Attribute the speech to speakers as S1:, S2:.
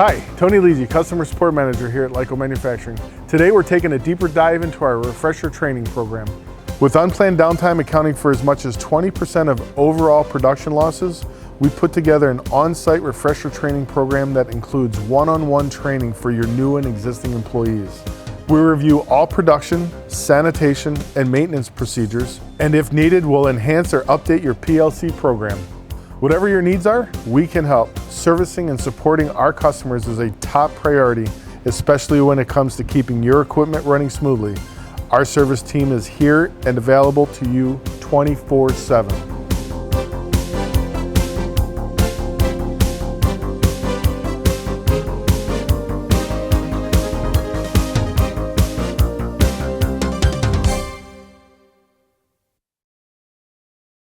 S1: Hi, Tony Lisi, Customer Support Manager here at Lyco Manufacturing. Today we're taking a deeper dive into our refresher training program. With unplanned downtime accounting for as much as 20% of overall production losses, we put together an on-site refresher training program that includes one-on-one training for your new and existing employees. We review all production, sanitation, and maintenance procedures, and if needed, we'll enhance or update your PLC program. Whatever your needs are, we can help. Servicing and supporting our customers is a top priority, especially when it comes to keeping your equipment running smoothly. Our service team is here and available to you 24/7.